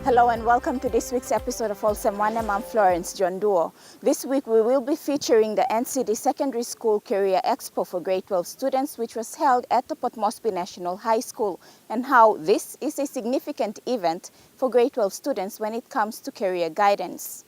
Hello and welcome to this week's episode of Olsem, Wanem. I'm Florence John Duo. This week we will be featuring the NCD Secondary School Career Expo for grade 12 students, which was held at the Port Moresby National High School, and how this is a significant event for grade 12 students when it comes to career guidance.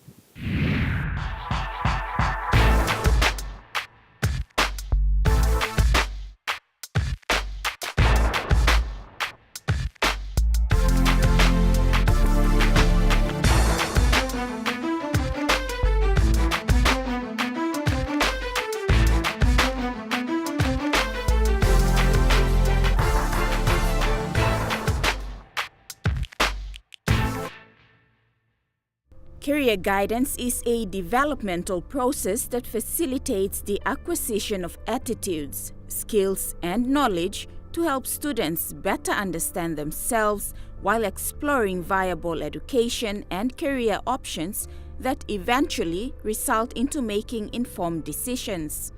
Career guidance is a developmental process that facilitates the acquisition of attitudes, skills, and knowledge to help students better understand themselves while exploring viable education and career options that eventually result into making informed decisions.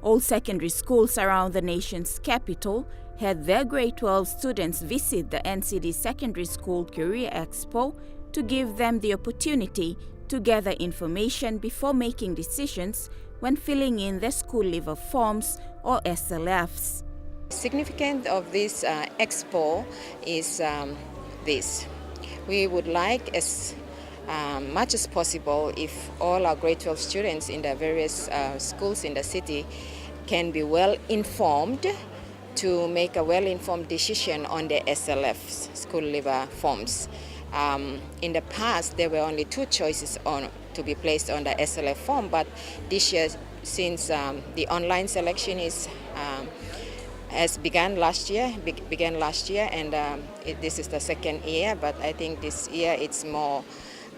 All secondary schools around the nation's capital had their grade 12 students visit the NCD Secondary School Career Expo to give them the opportunity to gather information before making decisions when filling in their school leaver forms or SLFs. Significant of this expo is this. We would like as much as possible if all our grade 12 students in the various schools in the city can be well informed to make a well-informed decision on the SLFs, school leaver forms. In the past, there were only two choices to be placed on the SLF form, but this year, since the online selection has began last year, and this is the second year, but I think this year it's more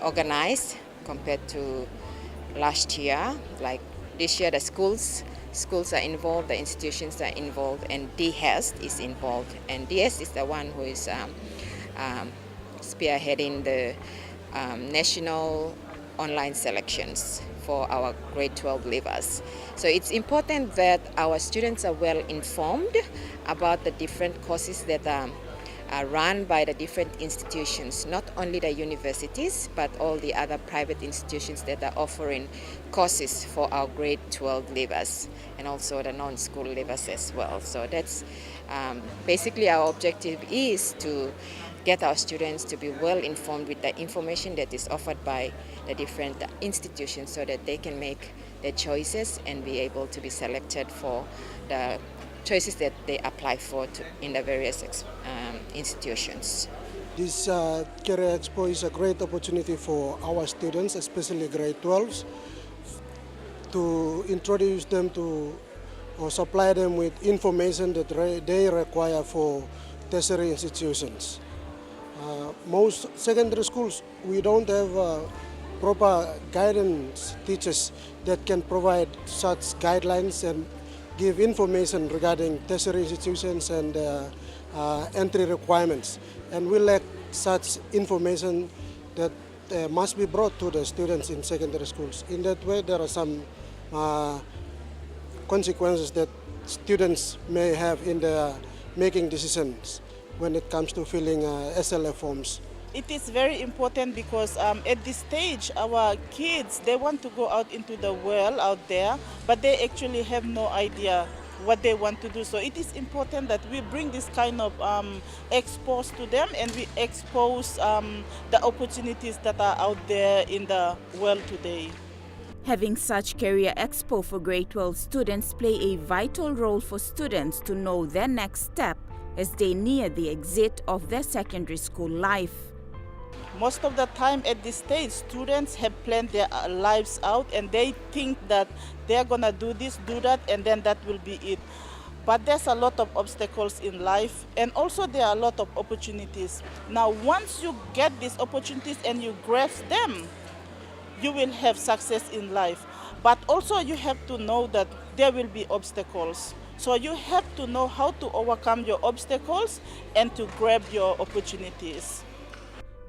organized compared to last year. Like this year, the schools are involved, the institutions are involved, and DHEST is involved, and DHEST is the one who is spearheading the national online selections for our grade 12 leavers. So it's important that our students are well informed about the different courses that are run by the different institutions, not only the universities, but all the other private institutions that are offering courses for our grade 12 leavers and also the non-school leavers as well. So that's basically our objective is to get our students to be well informed with the information that is offered by the different institutions so that they can make their choices and be able to be selected for the choices that they apply for in the various institutions. This Career Expo is a great opportunity for our students, especially grade 12s, to introduce them to or supply them with information that they require for tertiary institutions. Most secondary schools, we don't have proper guidance teachers that can provide such guidelines and give information regarding tertiary institutions and entry requirements. And we lack such information that must be brought to the students in secondary schools. In that way, there are some consequences that students may have in their making decisions when it comes to filling SLF forms. It is very important because at this stage, our kids, they want to go out into the world out there, but they actually have no idea what they want to do. So it is important that we bring this kind of expose to them and we expose the opportunities that are out there in the world today. Having such Career Expo for grade 12 students play a vital role for students to know their next step as they near the exit of their secondary school life. Most of the time at this stage, students have planned their lives out and they think that they're gonna do this, do that, and then that will be it. But there's a lot of obstacles in life, and also there are a lot of opportunities. Now, once you get these opportunities and you grasp them, you will have success in life. But also you have to know that there will be obstacles. So you have to know how to overcome your obstacles and to grab your opportunities.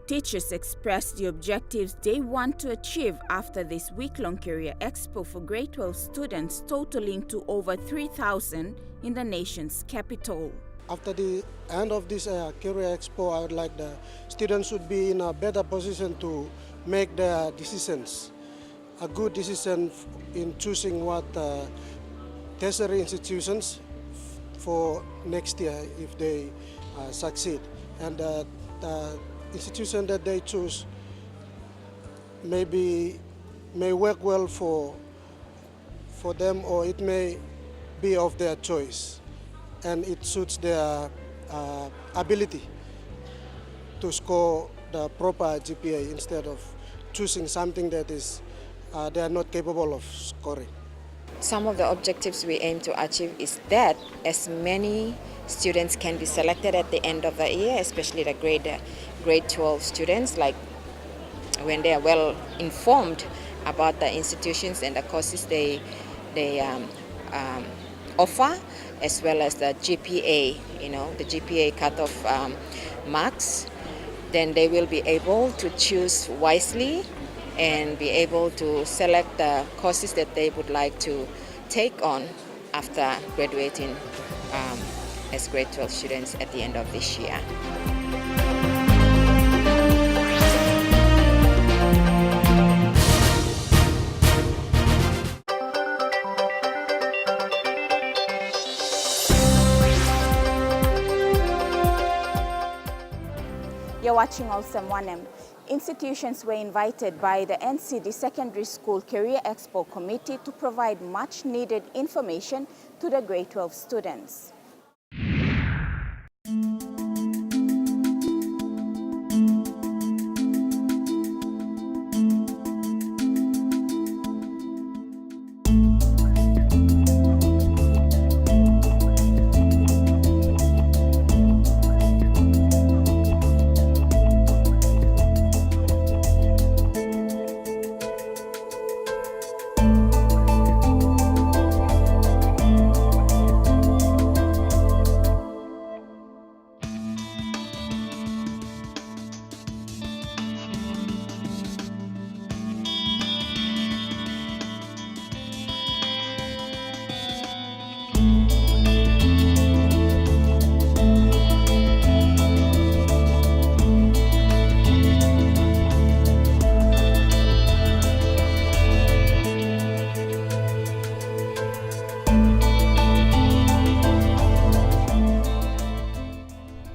Teachers expressed the objectives they want to achieve after this week-long Career Expo for grade 12 students, totaling to over 3,000 in the nation's capital. after the end of this Career Expo, I would like the students should be in a better position to make their decisions, a good decision in choosing what tertiary institutions for next year if they succeed. And the institution that they choose may work well for them, or it may be of their choice, and it suits their ability to score the proper GPA instead of choosing something that is they are not capable of scoring. Some of the objectives we aim to achieve is that as many students can be selected at the end of the year, especially the grade 12 students, like when they are well informed about the institutions and the courses they offer, as well as the GPA, the GPA cutoff marks, then they will be able to choose wisely and be able to select the courses that they would like to take on after graduating as grade 12 students at the end of this year. You're watching Olsem Wanem. Institutions were invited by the NCD Secondary School Career Expo Committee to provide much needed information to the grade 12 students.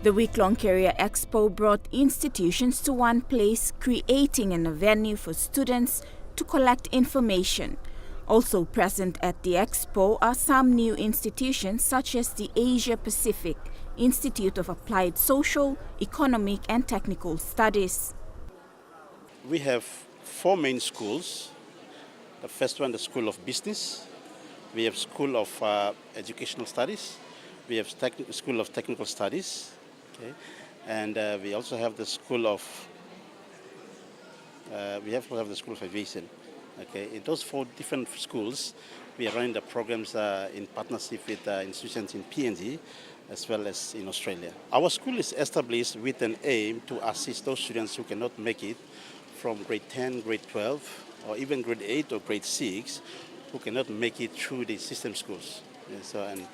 The week-long Career Expo brought institutions to one place, creating an avenue for students to collect information. Also present at the expo are some new institutions such as the Asia Pacific Institute of Applied Social, Economic and Technical Studies. We have 4 main schools. The first one, the School of Business. We have School of Educational Studies. We have School of Technical Studies. Okay. And we also have the School of Aviation. Okay. In those 4 different schools, we are running the programs in partnership with institutions in PNG as well as in Australia. Our school is established with an aim to assist those students who cannot make it from grade 10, grade 12, or even grade 8 or grade 6, who cannot make it through the system schools. And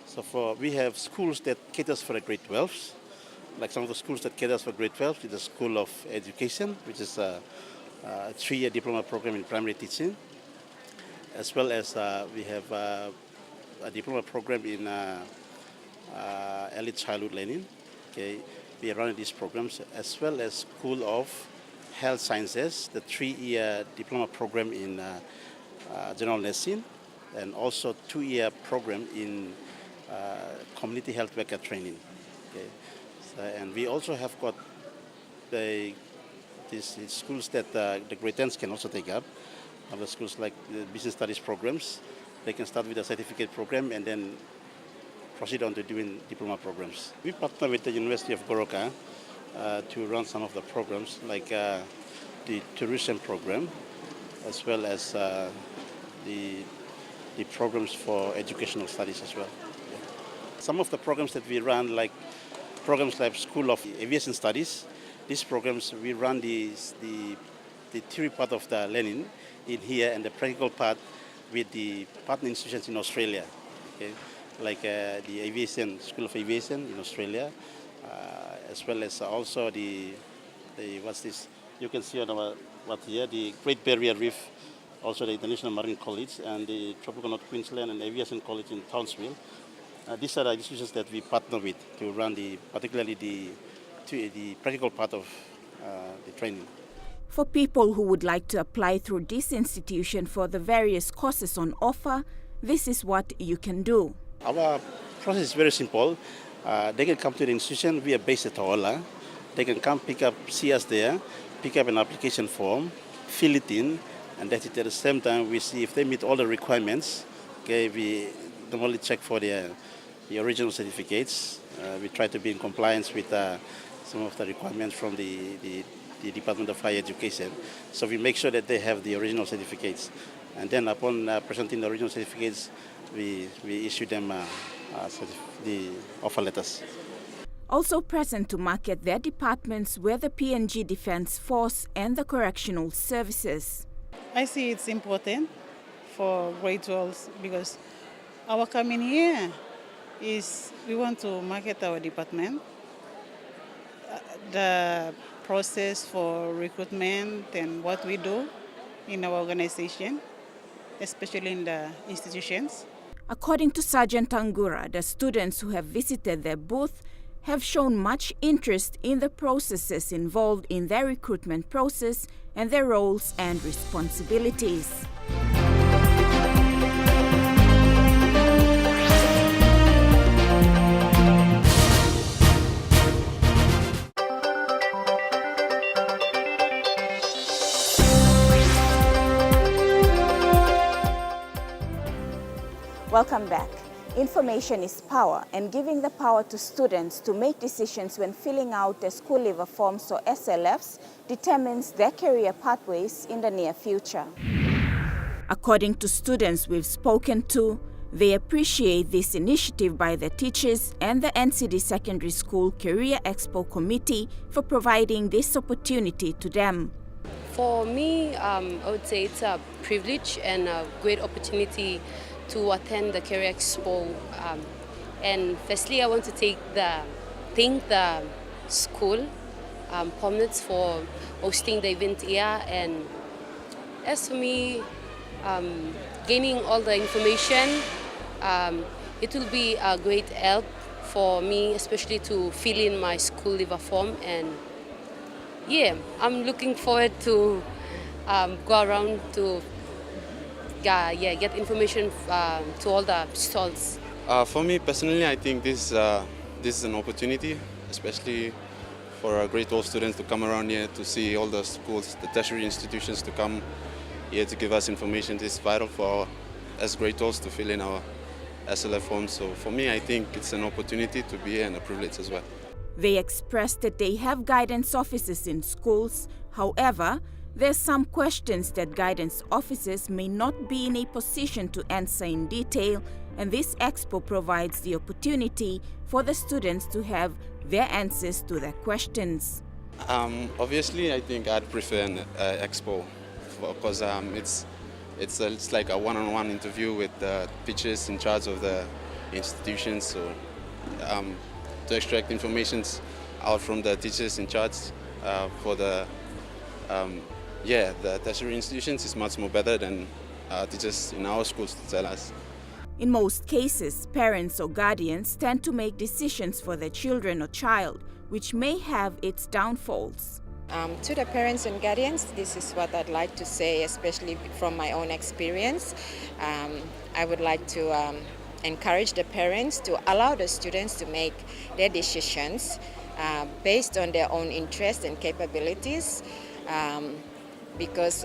so we have schools that caters for the grade 12s. Like some of the schools that caters for grade 12 is the School of Education, which is a 3-year diploma program in primary teaching, as well as we have a diploma program in early childhood learning. Okay, we are running these programs, as well as School of Health Sciences, the 3-year diploma program in general nursing, and also 2-year program in community health worker training. Okay. And we also have got these schools that the grade 10s can also take up. Other schools like the business studies programs, they can start with a certificate program and then proceed on to doing diploma programs. We partner with the University of Goroka to run some of the programs like the tourism program, as well as the programs for educational studies as well. Yeah. Some of the programs that we run, like programs like School of Aviation Studies, these programs we run the theory part of the learning in here and the practical part with the partner institutions in Australia. Okay? like the aviation, School of Aviation in Australia, as well as also the what's this? You can see on our here the Great Barrier Reef, also the International Marine College and the Tropical North Queensland and Aviation College in Townsville. These are the institutions that we partner with to run particularly the practical part of the training. For people who would like to apply through this institution for the various courses on offer, this is what you can do. Our process is very simple. They can come to the institution. We are based at Taola. They can come see us there, pick up an application form, fill it in, and that's it. At the same time, we see if they meet all the requirements. Okay, we normally check for the original certificates. We try to be in compliance with some of the requirements from the Department of Higher Education. So we make sure that they have the original certificates. And then upon presenting the original certificates, we issue them the offer letters. Also present to market their departments were the PNG Defence Force and the Correctional Services. I see it's important for grade 12s because our coming here is we want to market our department. The process for recruitment and what we do in our organization, especially in the institutions. According to Sergeant Angura, the students who have visited their booth have shown much interest in the processes involved in their recruitment process and their roles and responsibilities. Welcome back. Information is power, and giving the power to students to make decisions when filling out their school leaver forms or SLFs determines their career pathways in the near future. According to students we've spoken to, they appreciate this initiative by the teachers and the NCD Secondary School Career Expo Committee for providing this opportunity to them. For me, I would say it's a privilege and a great opportunity to attend the Career Expo. And firstly, I want to thank the school, Pomnitz, for hosting the event here. And as for me, gaining all the information, it will be a great help for me, especially to fill in my school leaver form. And yeah, I'm looking forward to go around to get information to all the stalls. For me personally, I think this is an opportunity, especially for grade 12 students to come around here to see all the schools, the tertiary institutions to come here to give us information. This is vital for as grade 12s to fill in our SLF forms. So for me, I think it's an opportunity to be here and a privilege as well. They expressed that they have guidance officers in schools. However, there's some questions that guidance officers may not be in a position to answer in detail, and this expo provides the opportunity for the students to have their answers to their questions. Obviously, I think I'd prefer an expo because it's like a one-on-one interview with the teachers in charge of the institutions. So to extract information out from the teachers in charge for the tertiary institutions is much more better than teachers in our schools to tell us. In most cases, parents or guardians tend to make decisions for their children or child, which may have its downfalls. To the parents and guardians, this is what I'd like to say, especially from my own experience. I would like to encourage the parents to allow the students to make their decisions based on their own interests and capabilities. Because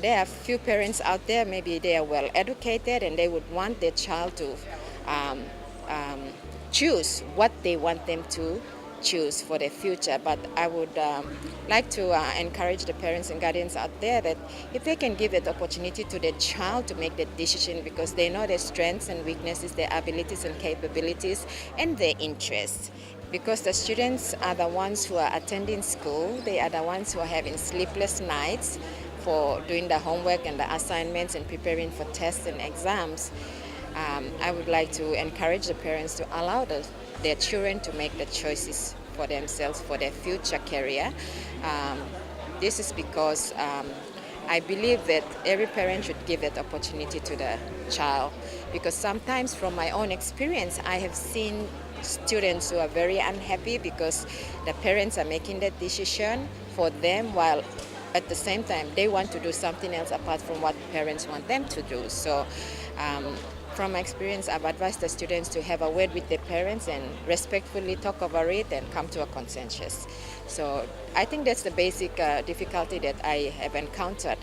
there are few parents out there, maybe they are well educated and they would want their child to choose what they want them to choose for their future. But I would like to encourage the parents and guardians out there that if they can give that opportunity to their child to make that decision, because they know their strengths and weaknesses, their abilities and capabilities and their interests. Because the students are the ones who are attending school, they are the ones who are having sleepless nights for doing the homework and the assignments and preparing for tests and exams. I would like to encourage the parents to allow their children to make the choices for themselves for their future career. This is because I believe that every parent should give that opportunity to the child, because sometimes from my own experience I have seen students who are very unhappy because the parents are making that decision for them, while at the same time they want to do something else apart from what parents want them to do. So from my experience, I've advised the students to have a word with their parents and respectfully talk over it and come to a consensus. So I think that's the basic difficulty that I have encountered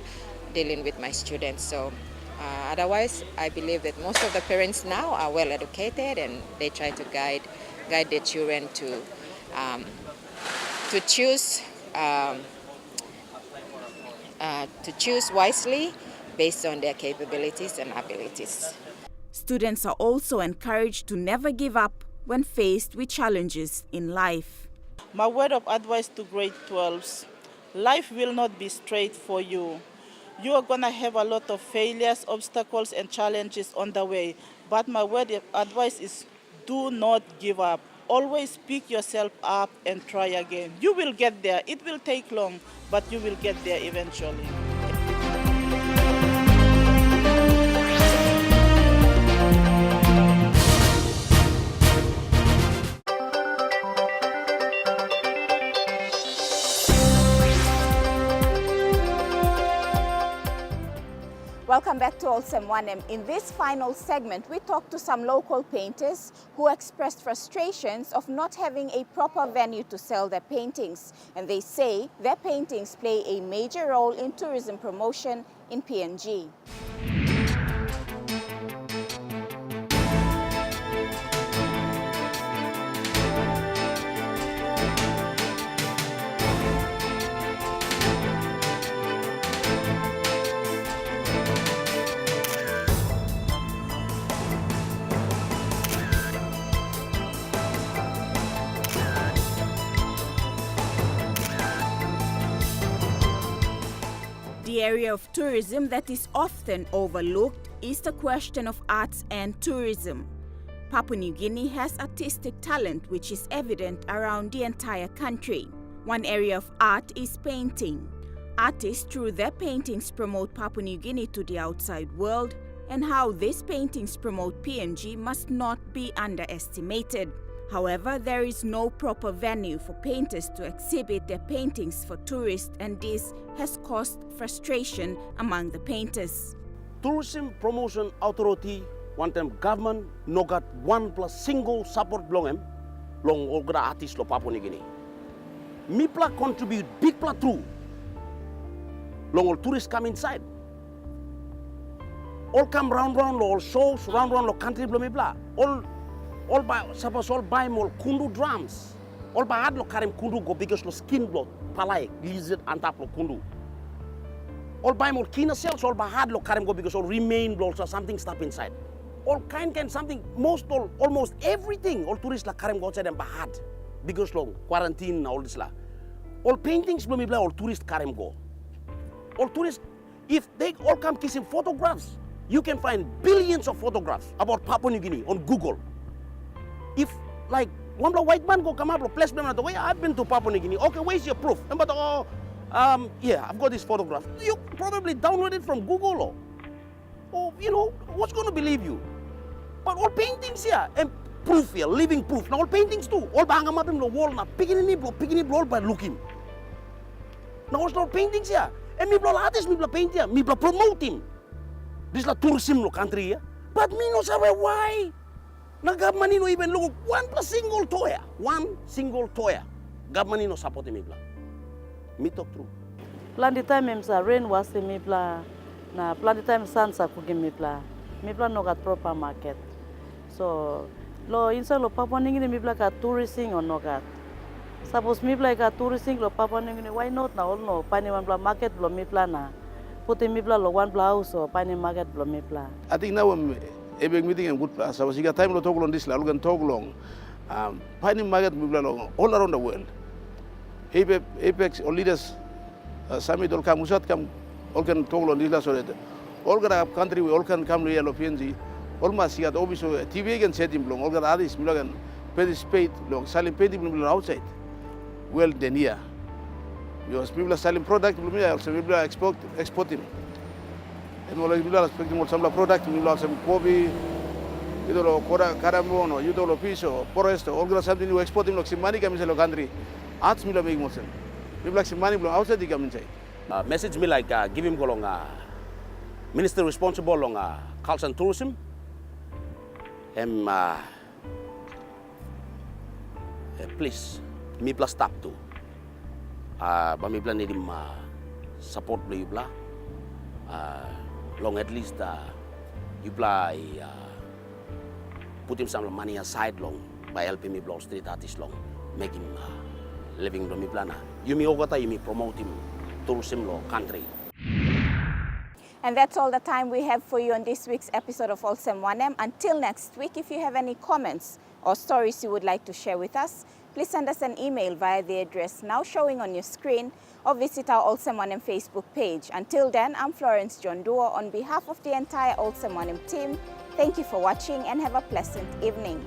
dealing with my students. So otherwise, I believe that most of the parents now are well educated and they try to guide their children to choose wisely based on their capabilities and abilities. Students are also encouraged to never give up when faced with challenges in life. My word of advice to grade 12s, life will not be straight for you. You are going to have a lot of failures, obstacles, and challenges on the way. But my word of advice is do not give up. Always pick yourself up and try again. You will get there. It will take long, but you will get there eventually. Welcome back to Olsem Wanem. In this final segment, we talked to some local painters who expressed frustrations of not having a proper venue to sell their paintings. And they say their paintings play a major role in tourism promotion in PNG. The area of tourism that is often overlooked is the question of arts and tourism. Papua New Guinea has artistic talent which is evident around the entire country. One area of art is painting. Artists through their paintings promote Papua New Guinea to the outside world, and how these paintings promote PNG must not be underestimated. However, there is no proper venue for painters to exhibit their paintings for tourists, and this has caused frustration among the painters. Tourism Promotion Authority want them government no got one plus single support long ogra artist lo Papua New Guinea. Mipla contribute big pla through long all tourists come inside. All come round all shows round lo country blo mipla. All buy more kundu drums. All by ad lo karim kundu go because lo skin blood palai lizard antap lo kundu. All buy more kina cells. All by hard lo karim go because all remain blood or something stuck inside. All kind something almost everything. All tourists la karim go outside and bahad because lo quarantine all this la. All paintings lo mibla all tourists karim go. All tourists, if they all come kissing photographs, you can find billions of photographs about Papua New Guinea on Google. If like one white man go come up, place them the way I've been to Papua New Guinea. Okay, where's your proof? But yeah, I've got this photograph. You probably download it from Google or you know, what's going to believe you? But all paintings here and proof here, living proof. Now all paintings too. All bang up in the wall now, picking it all by looking. Now all paintings here. And me blow artists, me blow paint here, me blow promote him. This is la tourism lo country here. But me no sabe why. Na government no even look one single toya. Government no support me bla. Me talk true. Plenty time emsa rain was me bla. Na plenty time sun sa kugi me bla. Me bla no got proper market. So lo insa lo Papua New Guinea me bla ka tourism or no got. Suppose me bla ka tourism lo Papua New Guinea, why not na all no pani one bla market bla me bla na. Put me bla lo one bla house or pani market bla me bla. I think now big meeting in good place. I was got time to talk on this. I can talk long. Finding market all around the world. Apex or leaders summit all come. All can talk on this. So that all can have country. We all can come to PNG. Almost sigat obiso TV again set him long. All got others milagan participate long selling painting outside. Well then here. Because people are selling product, also people are exporting. And all people are expecting some product, people are some Kobe, you know, Caramono, you know, Piso, Forest, all got something you exporting like some money comes in the country. Arts mila make more sense. People like some money outside the come inside. Message me like give him along minister responsible on culture and tourism. Please, me plus stop too. But me plan need him support you blah. Long at least you blah put him some money aside long by helping me block street artist long, make him living do me plan. You me ogata you me promote him tourism law country. And that's all the time we have for you on this week's episode of Olsem Wanem. Until next week, if you have any comments or stories you would like to share with us, please send us an email via the address now showing on your screen or visit our Olsem Wanem Facebook page. Until then, I'm Florence John Duo. On behalf of the entire Olsem Wanem team, thank you for watching and have a pleasant evening.